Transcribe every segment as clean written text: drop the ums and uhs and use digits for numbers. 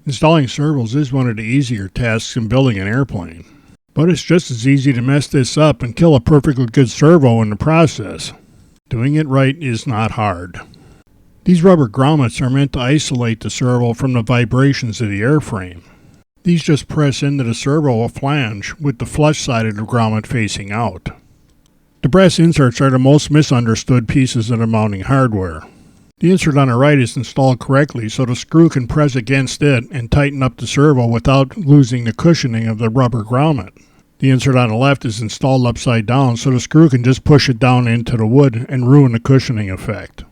Installing servos is one of the easier tasks in building an airplane. But it's just as easy to mess this up and kill a perfectly good servo in the process. Doing it right is not hard. These rubber grommets are meant to isolate the servo from the vibrations of the airframe. These just press into the servo flange with the flush side of the grommet facing out. The brass inserts are the most misunderstood pieces of the mounting hardware. The insert on the right is installed correctly so the screw can press against it and tighten up the servo without losing the cushioning of the rubber grommet. The insert on the left is installed upside down so the screw can just push it down into the wood and ruin the cushioning effect.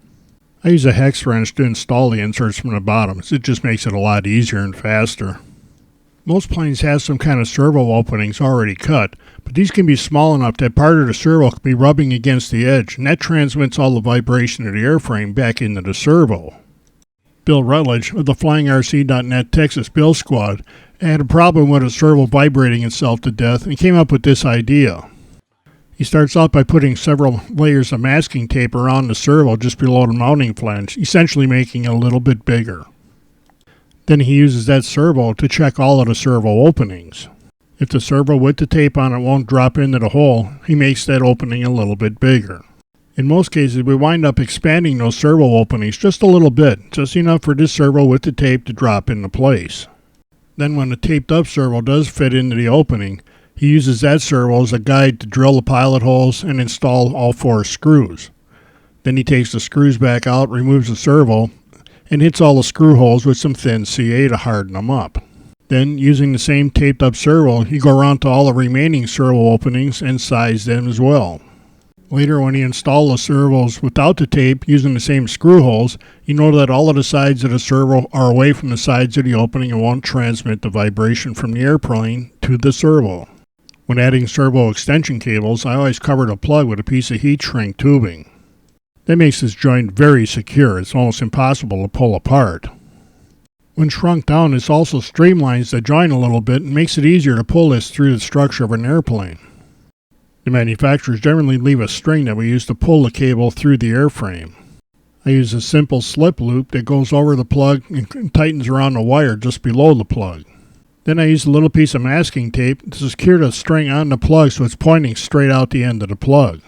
I use a hex wrench to install the inserts from the bottom, so it just makes it a lot easier and faster. Most planes have some kind of servo openings already cut, but these can be small enough that part of the servo can be rubbing against the edge, and that transmits all the vibration of the airframe back into the servo. Bill Rutledge of the FlyingRC.net Texas Build Squad had a problem with a servo vibrating itself to death and came up with this idea. He starts out by putting several layers of masking tape around the servo just below the mounting flange, essentially making it a little bit bigger. Then he uses that servo to check all of the servo openings. If the servo with the tape on it won't drop into the hole, he makes that opening a little bit bigger. In most cases, we wind up expanding those servo openings just a little bit, just enough for this servo with the tape to drop into place. Then when the taped up servo does fit into the opening, he uses that servo as a guide to drill the pilot holes and install all 4 screws. Then he takes the screws back out, removes the servo, and hits all the screw holes with some thin CA to harden them up. Then, using the same taped up servo, you go around to all the remaining servo openings and size them as well. Later, when you install the servos without the tape using the same screw holes, you know that all of the sides of the servo are away from the sides of the opening and won't transmit the vibration from the airplane to the servo. When adding servo extension cables, I always cover the plug with a piece of heat shrink tubing. That makes this joint very secure. It's almost impossible to pull apart. When shrunk down, this also streamlines the joint a little bit and makes it easier to pull this through the structure of an airplane. The manufacturers generally leave a string that we use to pull the cable through the airframe. I use a simple slip loop that goes over the plug and tightens around the wire just below the plug. Then I use a little piece of masking tape to secure the string on the plug so it's pointing straight out the end of the plug.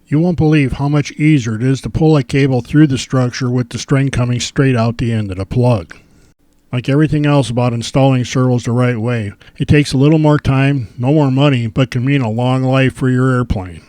You won't believe how much easier it is to pull a cable through the structure with the string coming straight out the end of the plug. Like everything else about installing servos the right way, it takes a little more time, no more money, but can mean a long life for your airplane.